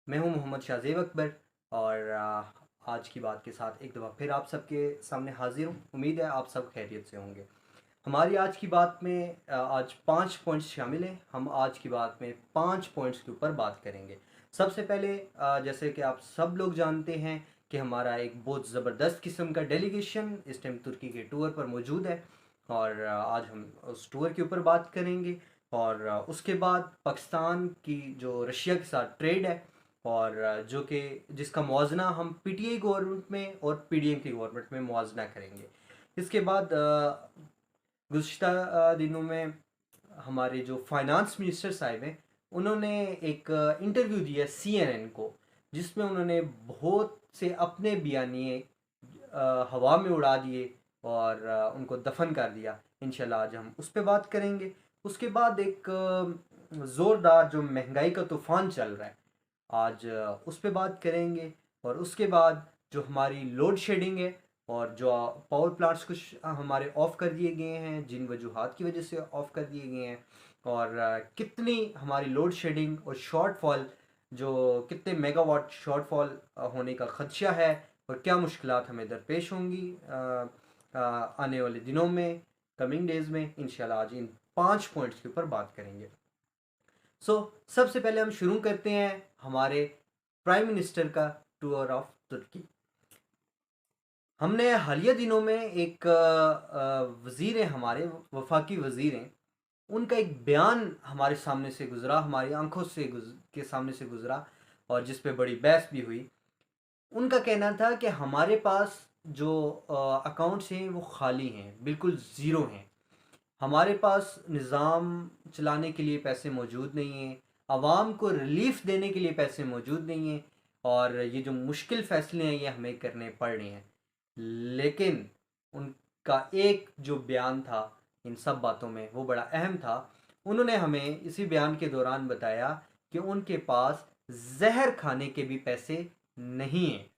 मैं हूं मोहम्मद शाहज़ेब अकबर और आज की बात के साथ एक दफ़ा फिर आप सबके सामने हाज़िर हूं। उम्मीद है आप सब खैरियत से होंगे। हमारी आज की बात में आज 5 पॉइंट्स शामिल हैं। हम आज की बात में 5 पॉइंट्स के ऊपर बात करेंगे। सबसे पहले जैसे कि आप सब लोग जानते हैं कि हमारा एक बहुत ज़बरदस्त किस्म का डेलीगेशन इस टाइम तुर्की के टूर पर मौजूद है और आज हम उस टूर के ऊपर बात करेंगे। और उसके बाद पाकिस्तान की जो रशिया के साथ ट्रेड है और जो कि जिसका मुआवजना हम पीटीआई गवर्नमेंट में और पीडीएम की गवर्नमेंट में मुआवजना करेंगे। इसके बाद गुज़िश्ता दिनों में हमारे जो फाइनेंस मिनिस्टर साहब हैं उन्होंने एक इंटरव्यू दिया सीएनएन को, जिसमें उन्होंने बहुत से अपने बयानिए हवा में उड़ा दिए और उनको दफन कर दिया। इंशाल्लाह आज हम उस पर बात करेंगे। उसके बाद एक ज़ोरदार जो महंगाई का तूफ़ान चल रहा है, आज उस पे बात करेंगे। और उसके बाद जो हमारी लोड शेडिंग है और जो पावर प्लांट्स कुछ हमारे ऑफ़ कर दिए गए हैं, जिन वजूहात की वजह से ऑफ़ कर दिए गए हैं, और कितनी हमारी लोड शेडिंग और शॉर्टफॉल, जो कितने मेगावाट शॉर्टफॉल होने का खदशा है और क्या मुश्किलात हमें दरपेश होंगी आने वाले दिनों में, कमिंग डेज़ में। इंशाल्लाह आज इन 5 पॉइंट्स के ऊपर बात करेंगे। सबसे पहले हम शुरू करते हैं हमारे प्राइम मिनिस्टर का टूर ऑफ तुर्की। हमने हालिया दिनों में एक वज़ीर हैं, हमारे वफाकी वज़ीर हैं, उनका एक बयान हमारे सामने से गुज़रा, हमारी आंखों से के सामने से गुज़रा और जिस पे बड़ी बहस भी हुई। उनका कहना था कि हमारे पास जो अकाउंट्स हैं वो खाली हैं, बिल्कुल ज़ीरो हैं। हमारे पास निज़ाम चलाने के लिए पैसे मौजूद नहीं हैं, आवाम को रिलीफ देने के लिए पैसे मौजूद नहीं हैं, और ये जो मुश्किल फ़ैसले हैं ये हमें करने पड़ रहे हैं। लेकिन उनका एक जो बयान था इन सब बातों में वो बड़ा अहम था। उन्होंने हमें इसी बयान के दौरान बताया कि उनके पास जहर खाने के भी पैसे नहीं हैं,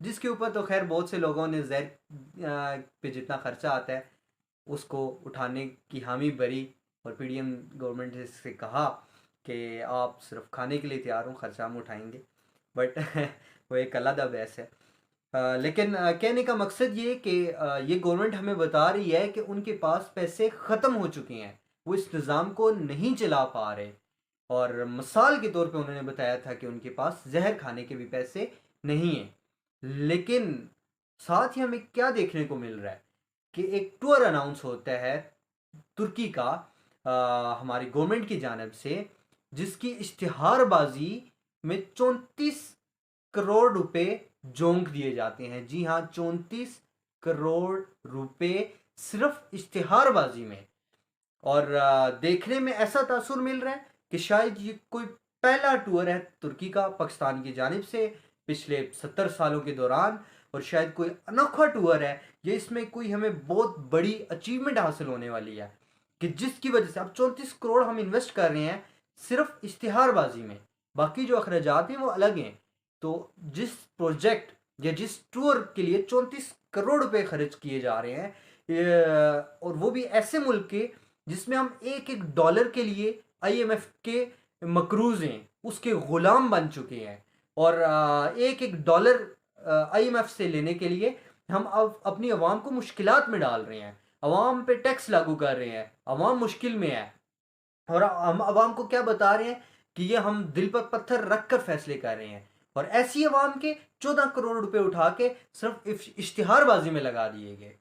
जिसके ऊपर तो खैर बहुत से लोगों ने जहर पे जितना खर्चा आता है उसको उठाने की हामी भरी और पीडीएम गवर्नमेंट से कहा कि आप सिर्फ खाने के लिए तैयार हो, खर्चा हम उठाएंगे। बट वो एक अलग बहस है। लेकिन कहने का मकसद ये कि ये गवर्नमेंट हमें बता रही है कि उनके पास पैसे ख़त्म हो चुके हैं, वो इस निज़ाम को नहीं चला पा रहे। और मिसाल के तौर पे उन्होंने बताया था कि उनके पास जहर खाने के भी पैसे नहीं हैं। लेकिन साथ ही हमें क्या देखने को मिल रहा है कि एक टूर अनाउंस होता है तुर्की का हमारी गवर्नमेंट की जानब से, जिसकी इश्तिहारबाजी में 34 करोड़ रुपए जोंक दिए जाते हैं। जी हाँ, 34 करोड़ रुपए सिर्फ इश्तिहारबाजी में। और देखने में ऐसा तासुर मिल रहा है कि शायद ये कोई पहला टूर है तुर्की का पाकिस्तान की जानिब से पिछले 70 सालों के दौरान, और शायद कोई अनोखा टूर है ये। इसमें कोई हमें बहुत बड़ी अचीवमेंट हासिल होने वाली है कि जिसकी वजह से अब 34 करोड़ हम इन्वेस्ट कर रहे हैं सिर्फ इश्तिहारबाजी में, बाकी जो अखराजात हैं वो अलग हैं। तो जिस प्रोजेक्ट या जिस टूर के लिए 34 करोड़ रुपए खर्च किए जा रहे हैं, और वो भी ऐसे मुल्क के जिसमें हम एक एक डॉलर के लिए आईएमएफ के मकरूज हैं, उसके गुलाम बन चुके हैं। और एक एक डॉलर आईएमएफ से लेने के लिए हम अब अपनी आवाम को मुश्किलात में डाल रहे हैं, आवाम पे टैक्स लागू कर रहे हैं, आवाम मुश्किल में है। और हम आवाम को क्या बता रहे हैं कि ये हम दिल पर पत्थर रख कर फैसले कर रहे हैं, और ऐसी आवाम के 14 करोड़ रुपए उठा के सिर्फ इश्तिहारबाजी में लगा दिए गए।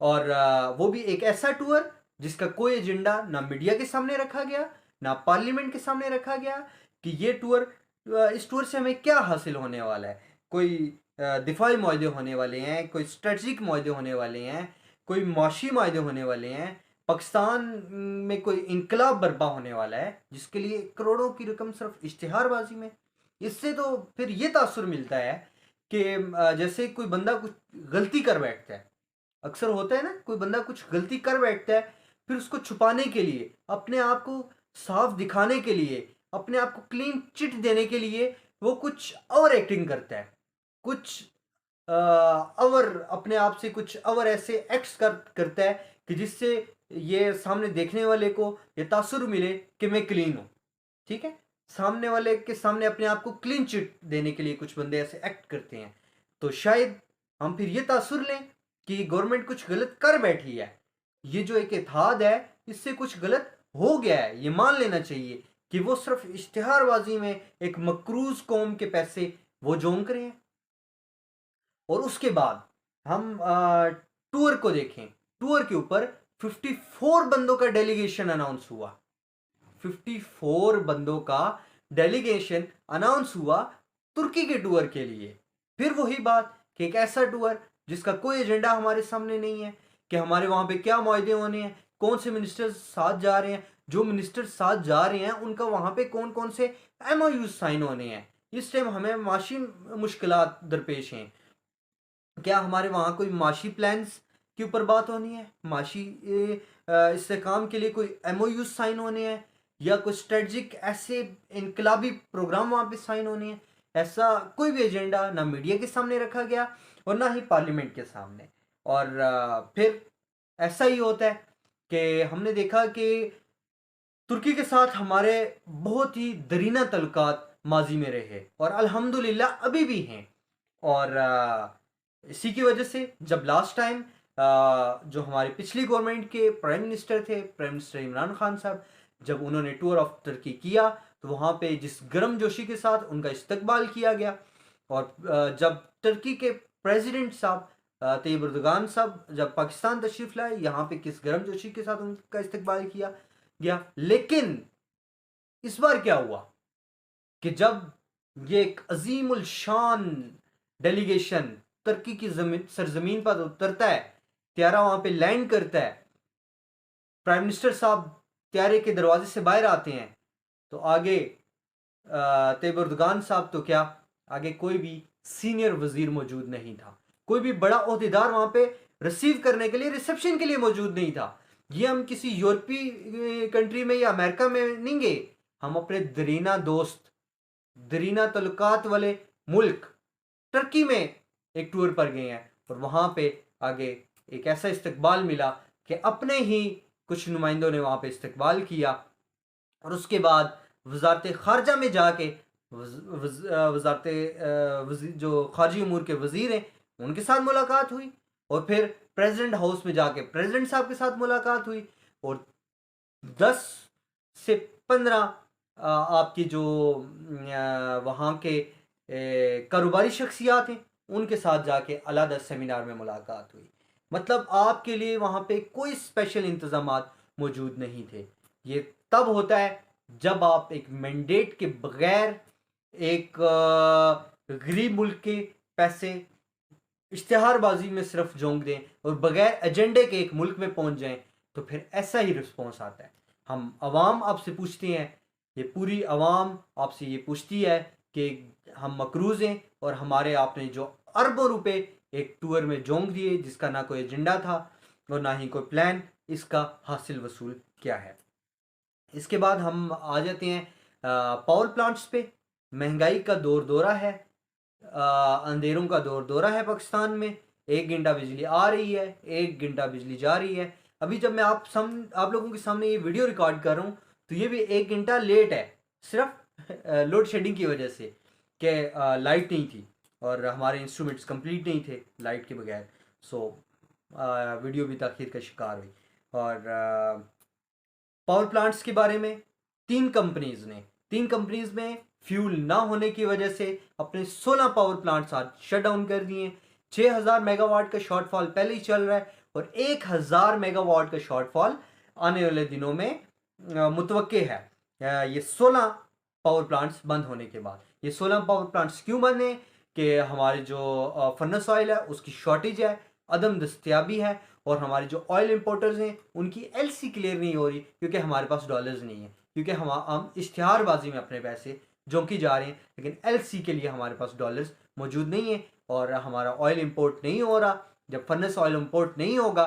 और वो भी एक ऐसा टूर जिसका कोई एजेंडा ना मीडिया के सामने रखा गया, ना पार्लियामेंट के सामने रखा गया कि ये टूर, इस टूर से हमें क्या हासिल होने वाला है। कोई दिफाई मुआहदे होने वाले हैं, कोई स्ट्रेटजिक मुआहदे होने वाले हैं, कोई माशी मुआहदे होने वाले हैं, पाकिस्तान में कोई इनकलाब बर्पा होने वाला है, जिसके लिए करोड़ों की रकम सिर्फ इश्तिहारबाजी में। इससे तो फिर ये तासुर मिलता है कि जैसे कोई बंदा कुछ गलती कर बैठता है, अक्सर होता है ना, कोई बंदा कुछ गलती कर बैठता है, फिर उसको छुपाने के लिए, अपने आप को साफ दिखाने के लिए, अपने आप को क्लीन चिट देने के लिए वो कुछ और एक्टिंग करता है, कुछ और अपने आप से कुछ और ऐसे एक्ट्स करता है कि जिससे ये सामने देखने वाले को ये तासुर मिले कि मैं क्लीन हूँ। ठीक है, सामने वाले के सामने अपने आप को क्लीन चिट देने के लिए कुछ बंदे ऐसे एक्ट करते हैं, तो शायद हम फिर ये तासुर लें कि गवर्नमेंट कुछ गलत कर बैठी है। ये जो एक इत्तेहाद है, इससे कुछ गलत हो गया है, ये मान लेना चाहिए कि वो सिर्फ इश्तिहारबाजी में एक मकरूज कौम के पैसे वो जोंक रहे हैं। और उसके बाद हम टूर को देखें, टूर के ऊपर 54 बंदों का डेलीगेशन अनाउंस हुआ। 54 बंदों का डेलीगेशन अनाउंस हुआ तुर्की के टूर के लिए। फिर वही बात कि एक ऐसा टूर जिसका कोई एजेंडा हमारे सामने नहीं है कि हमारे वहां पे क्या मुआहदे होने हैं, कौन से मिनिस्टर्स साथ जा रहे हैं, जो मिनिस्टर साथ जा रहे हैं उनका वहां पे कौन कौन से एमओयू साइन होने हैं। इस टाइम हमें माशी मुश्किलात दरपेश हैं। क्या हमारे वहाँ कोई माशी प्लान्स के ऊपर बात होनी है, माशी इस्तेकाम के लिए कोई एमओयू साइन होने हैं, या कोई स्ट्रेटजिक ऐसे इनकलाबी प्रोग्राम वहाँ पे साइन होने हैं? ऐसा कोई भी एजेंडा ना मीडिया के सामने रखा गया और ना ही पार्लियामेंट के सामने। और फिर ऐसा ही होता है कि हमने देखा कि तुर्की के साथ हमारे बहुत ही दरीना तल्लुकात माजी में रहे और अल्हम्दुलिल्लाह अभी भी हैं। और इसी की वजह से जब लास्ट टाइम जो हमारी पिछली गवर्नमेंट के प्राइम मिनिस्टर थे, प्राइम मिनिस्टर इमरान खान साहब, जब उन्होंने टूर ऑफ तुर्की किया तो वहाँ पे जिस गर्म जोशी के साथ उनका इस्तकबाल किया गया, और जब तुर्की के प्रेसिडेंट साहब तैयब एर्दोगान साहब जब पाकिस्तान तशरीफ लाए, यहाँ पे किस गर्म जोशी के साथ उनका इस्तकबाल किया गया। लेकिन इस बार क्या हुआ कि जब ये एक अजीमुल शान डेलीगेशन तुर्की की सरजमीन पर उतरता है, त्यारा वहां पे लैंड करता है, प्राइम मिनिस्टर साहब त्यारे के दरवाजे से बाहर आते हैं, तो आगे तैयब एर्दोगान साहब तो क्या, आगे कोई भी सीनियर वजीर मौजूद नहीं था, कोई भी बड़ा ओहदेदार वहां पे रिसीव करने के लिए, रिसेप्शन के लिए मौजूद नहीं था। ये हम किसी यूरोपीय कंट्री में या अमेरिका में नहीं गए, हम अपने दरीना दोस्त, दरीना तल्लुकात वाले मुल्क टर्की में एक टूर पर गए हैं, और वहां पे आगे एक ऐसा इस्तकबाल मिला कि अपने ही कुछ नुमाइंदों ने वहां पे इस्तकबाल किया, और उसके बाद वजारत खारजा में जाके वजारत जो खारजी उमूर के वजीर हैं उनके साथ मुलाकात हुई, और फिर प्रेसिडेंट हाउस में जाके प्रेसिडेंट साहब के साथ मुलाकात हुई, और 10 से 15 आपकी जो वहाँ के कारोबारी शख्सियात हैं उनके साथ जाके अलग सेमिनार में मुलाकात हुई। मतलब आपके लिए वहाँ पे कोई स्पेशल इंतज़ामात मौजूद नहीं थे। ये तब होता है जब आप एक मैंडेट के बगैर एक गरीब मुल्क के पैसे इश्तिहारबाजी में सिर्फ झोंक दें और बगैर एजेंडे के एक मुल्क में पहुंच जाएं, तो फिर ऐसा ही रिस्पॉन्स आता है। हम आवाम आपसे पूछते हैं, ये पूरी आवाम आपसे ये पूछती है कि हम मकरूज़ हैं, और हमारे आपने जो अरबों रुपए एक टूर में झोंक दिए जिसका ना कोई एजेंडा था और ना ही कोई प्लान, इसका हासिल वसूल क्या है। इसके बाद हम आ जाते हैं पावर प्लांट्स पे। महंगाई का दौर दौरा है, अंधेरों का दौर दौरा है पाकिस्तान में। 1 घंटा बिजली आ रही है, 1 घंटा बिजली जा रही है। अभी जब मैं आप लोगों के सामने ये वीडियो रिकॉर्ड कर रहा हूँ तो ये भी 1 घंटा लेट है, सिर्फ लोड शेडिंग की वजह से कि लाइट नहीं थी और हमारे इंस्ट्रूमेंट्स कंप्लीट नहीं थे लाइट के बगैर। सो वीडियो भी ताखीर का शिकार हुई। और पावर प्लांट्स के बारे में 3 कंपनीज में फ्यूल ना होने की वजह से अपने 16 पावर प्लांट्स आज शट डाउन कर दिए। 6000 मेगावाट का शॉर्टफॉल पहले ही चल रहा है और 1000 मेगावाट का शॉर्टफॉल आने वाले दिनों में मुतवक्के है। ये 16 पावर प्लांट्स बंद होने के बाद, ये 16 पावर प्लांट्स क्यों बंद हैं कि हमारे जो फर्नेस ऑयल है उसकी शॉर्टेज है, अदम दस्तयाबी है, और हमारे जो ऑयल इंपोर्टर्स हैं उनकी एलसी क्लियर नहीं हो रही क्योंकि हमारे पास डॉलर्स नहीं है, क्योंकि हम इश्तिहारबाजी में अपने पैसे झोंकी जा रहे हैं, लेकिन एलसी के लिए हमारे पास डॉलर्स मौजूद नहीं है और हमारा ऑयल इंपोर्ट नहीं हो रहा। जब फर्नेस ऑयल इंपोर्ट नहीं होगा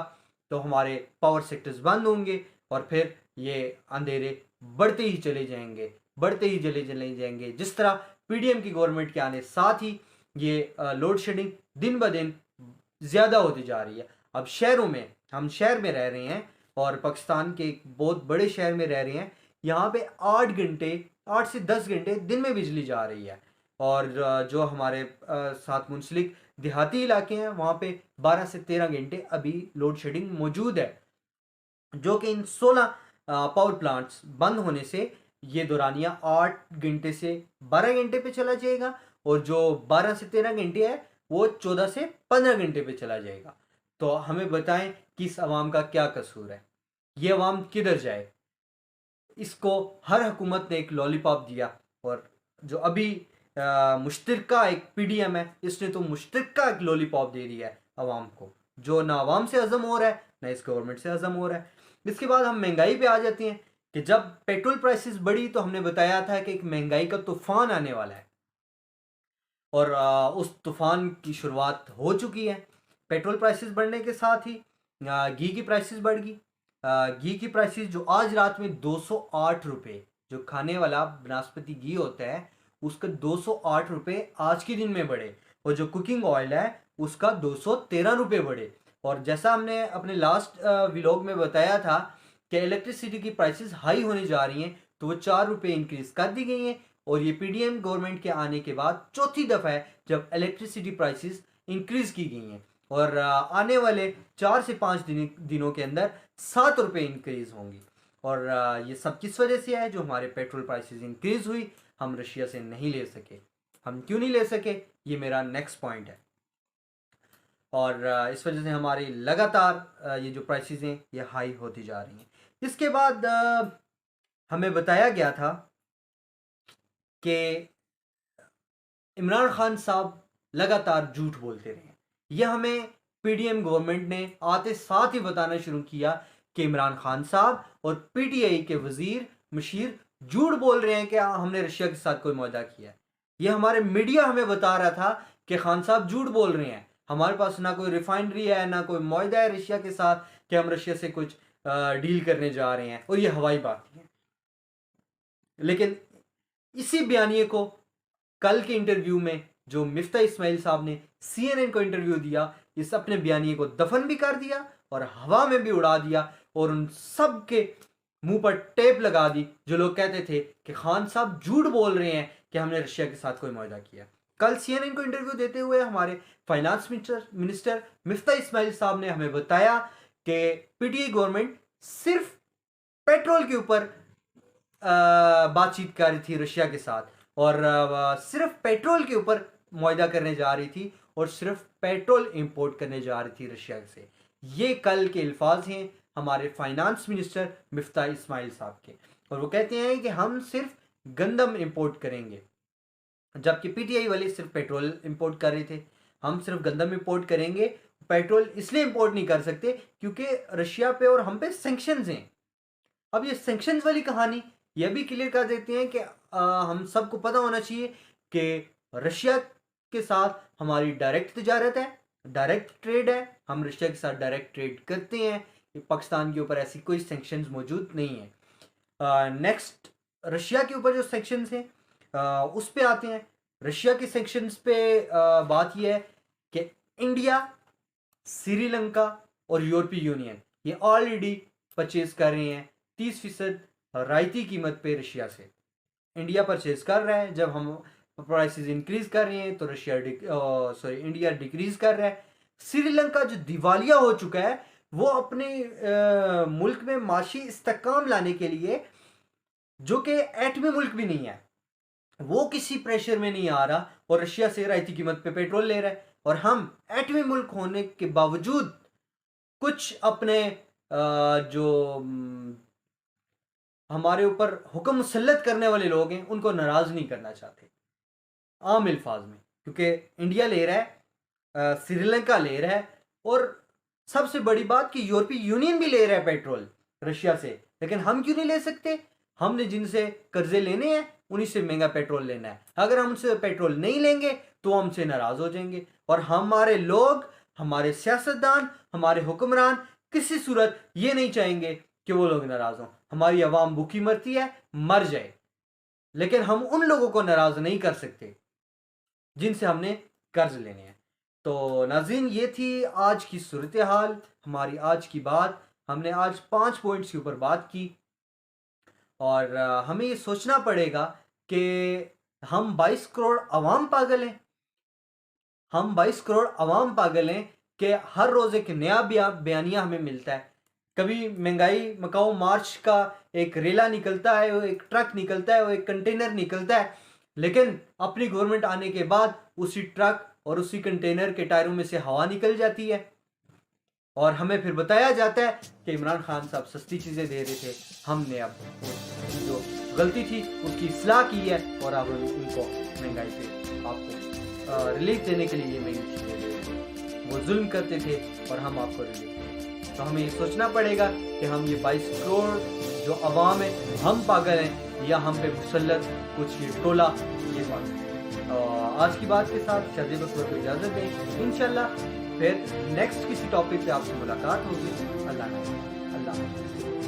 तो हमारे पावर सेक्टर्स बंद होंगे और फिर ये अंधेरे बढ़ते ही चले जाएंगे, बढ़ते ही चले जाएंगे। जिस तरह पीडीएम की गवर्नमेंट के आने साथ ही ये लोड शेडिंग दिन ब दिन ज़्यादा होती जा रही है। अब शहरों में, हम शहर में रह रहे हैं और पाकिस्तान के एक बहुत बड़े शहर में रह रहे हैं, यहाँ पे 8 घंटे 8 से 10 घंटे दिन में बिजली जा रही है। और जो हमारे साथ मुंसलिक देहाती इलाके हैं वहाँ पे 12 से 13 घंटे अभी लोड शेडिंग मौजूद है, जो कि इन 16 पावर प्लांट्स बंद होने से ये दौरानिया 8 घंटे से 12 घंटे पे चला जाएगा, और जो 12 से 13 घंटे है वो 14 से 15 घंटे पे चला जाएगा। तो हमें बताएं कि इस अवाम का क्या कसूर है, ये अवाम किधर जाए। इसको हर हुकूमत ने एक लॉलीपॉप दिया, और जो अभी मुश्तरका एक पीडीएम है, इसने तो मुश्तरका एक लॉलीपॉप दे दिया है अवाम को, जो ना अवाम से हजम हो रहा है ना इस गवर्नमेंट से हजम हो रहा है। इसके बाद हम महंगाई पे आ जाते हैं कि जब पेट्रोल प्राइसेस बढ़ी तो हमने बताया था कि एक महंगाई का तूफान आने वाला है, और उस तूफान की शुरुआत हो चुकी है। पेट्रोल प्राइसेस बढ़ने के साथ ही घी की प्राइसेस बढ़ गई। घी की प्राइसेस जो आज रात में 208 रुपये, जो खाने वाला बनास्पति घी होता है उसका 208 रुपये आज के दिन में बढ़े, और जो कुकिंग ऑयल है उसका 213 रुपये बढ़े। और जैसा हमने अपने लास्ट व्लॉग में बताया था कि इलेक्ट्रिसिटी की प्राइसेस हाई होने जा रही हैं, तो वो 4 रुपये इंक्रीज कर दी गई हैं। और ये पीडीएम गवर्नमेंट के आने के बाद चौथी दफ़ा है जब इलेक्ट्रिसिटी प्राइसेस इंक्रीज की गई हैं, और आने वाले 4 से 5 दिनों के अंदर 7 रुपये इंक्रीज होंगी। और ये सब किस वजह से है, जो हमारे पेट्रोल प्राइसेस इंक्रीज हुई, हम रशिया से नहीं ले सके। हम क्यों नहीं ले सके, ये मेरा नेक्स्ट पॉइंट है। और इस वजह से हमारी लगातार ये जो प्राइसेस हैं ये हाई होती जा रही हैं। इसके बाद हमें बताया गया था कि इमरान खान साहब लगातार झूठ बोलते रहे। यह हमें पीडीएम गवर्नमेंट ने आते साथ ही बताना शुरू किया कि इमरान खान साहब और पीटीआई के वजीर मशीर झूठ बोल रहे हैं कि हमने रशिया के साथ कोई मुआहदा किया है। यह हमारे मीडिया हमें बता रहा था कि खान साहब झूठ बोल रहे हैं, हमारे पास ना कोई रिफाइनरी है ना कोई मुआहदा है रशिया के साथ कि हम रशिया से कुछ डील करने जा रहे हैं, और ये हवाई बात है। लेकिन इसी बयानिए को कल के इंटरव्यू में जो मिफ्ता इस्माइल साहब ने सीएनएन को इंटरव्यू दिया, इस अपने बयानिए को दफन भी कर दिया और हवा में भी उड़ा दिया, और उन सब के मुंह पर टेप लगा दी जो लोग कहते थे कि खान साहब झूठ बोल रहे हैं कि हमने रशिया के साथ कोई मुआहदा किया। कल सीएनएन को इंटरव्यू देते हुए हमारे फाइनेंस मिनिस्टर मिफ्ता इस्माइल साहब ने हमें बताया कि पीटीआई गवर्नमेंट सिर्फ पेट्रोल के ऊपर बातचीत कर रही थी रशिया के साथ, और सिर्फ पेट्रोल के ऊपर मुआहदा करने जा रही थी, और सिर्फ पेट्रोल इंपोर्ट करने जा रही थी रशिया से। ये कल के अल्फाज हैं हमारे फाइनेंस मिनिस्टर मिफ्ता इस्माइल साहब के, और वो कहते हैं कि हम सिर्फ गंदम इंपोर्ट करेंगे, जबकि पीटीआई वाले सिर्फ पेट्रोल इंपोर्ट कर रहे थे। हम सिर्फ गंदम इंपोर्ट करेंगे, पेट्रोल इसलिए इंपोर्ट नहीं कर सकते क्योंकि रशिया पे और हम पे सैंक्शंस हैं। अब ये सैंक्शंस वाली कहानी यह भी क्लियर कर देते हैं कि हम सबको पता होना चाहिए कि रशिया के साथ हमारी डायरेक्ट तिजारत है, डायरेक्ट ट्रेड है, हम रशिया के साथ डायरेक्ट ट्रेड करते हैं। पाकिस्तान के ऊपर ऐसी कोई सैंक्शंस मौजूद नहीं है। नेक्स्ट रशिया के ऊपर जो सैंक्शंस हैं उस पे आते हैं। रशिया के सैंक्शंस पे बात यह है कि इंडिया, श्रीलंका और यूरोपीय यूनियन ये ऑलरेडी परचेज कर रहे हैं 30% रायती कीमत पे रशिया से। इंडिया परचेज कर रहा है, जब हम प्राइसेस इंक्रीज कर रहे हैं तो इंडिया डिक्रीज कर रहा है। श्रीलंका जो दिवालिया हो चुका है वो अपने मुल्क में माशी इस्तेकाम लाने के लिए, जो कि एटमी मुल्क भी नहीं है, वो किसी प्रेशर में नहीं आ रहा और रशिया से रायती कीमत पे पेट्रोल ले रहा है। और हम एटमी मुल्क होने के बावजूद कुछ अपने जो हमारे ऊपर हुक्म मुसल्लत करने वाले लोग हैं उनको नाराज नहीं करना चाहते आम अल्फाज में, क्योंकि इंडिया ले रहा है, श्रीलंका ले रहा है, और सबसे बड़ी बात कि यूरोपीय यूनियन भी ले रहा है पेट्रोल रशिया से। लेकिन हम क्यों नहीं ले सकते? हमने जिनसे कर्जे लेने हैं उन्हीं से महंगा पेट्रोल लेना है। अगर हम उनसे पेट्रोल नहीं लेंगे तो हमसे नाराज हो जाएंगे, और हमारे लोग, हमारे सियासतदान, हमारे हुक्मरान किसी सूरत ये नहीं चाहेंगे कि वो लोग नाराज हों। हमारी आवाम भूखी मरती है, मर जाए, लेकिन हम उन लोगों को नाराज नहीं कर सकते जिनसे हमने कर्ज लेने हैं। तो नाज़रीन, ये थी आज की सूरत हाल, हमारी आज की बात। हमने आज 5 पॉइंट्स के ऊपर बात की, और हमें ये सोचना पड़ेगा कि हम 22 करोड़ अवाम पागल हैं। हम 22 करोड़ अवाम पागल हैं कि हर रोज़ एक नया बयानिया हमें मिलता है। कभी महंगाई मकाऊ मार्च का एक रेला निकलता है, वो एक ट्रक निकलता है, वो एक कंटेनर निकलता है, लेकिन अपनी गवर्नमेंट आने के बाद उसी ट्रक और उसी कंटेनर के टायरों में से हवा निकल जाती है और हमें फिर बताया जाता है कि इमरान खान साहब सस्ती चीज़ें दे रहे थे, हमने अब जो गलती थी उसकी इस्लाह की है और अब उनको महंगाई पे आपको रिलीफ देने के लिए ये महंगी चीज़ें दे रहे हैं। वो जुल्म करते थे और हम आपको रिलीफ दें। तो हमें ये सोचना पड़ेगा कि हम ये 22 करोड़ जो अवाम है हम पागल हैं या हम पे मुसल्लत कुछ ये टोला ये पागल। आज की बात के साथ शादी बकवर को इजाज़त दें। इंशाल्लाह फिर नेक्स्ट किसी टॉपिक पे आपसे मुलाकात होगी।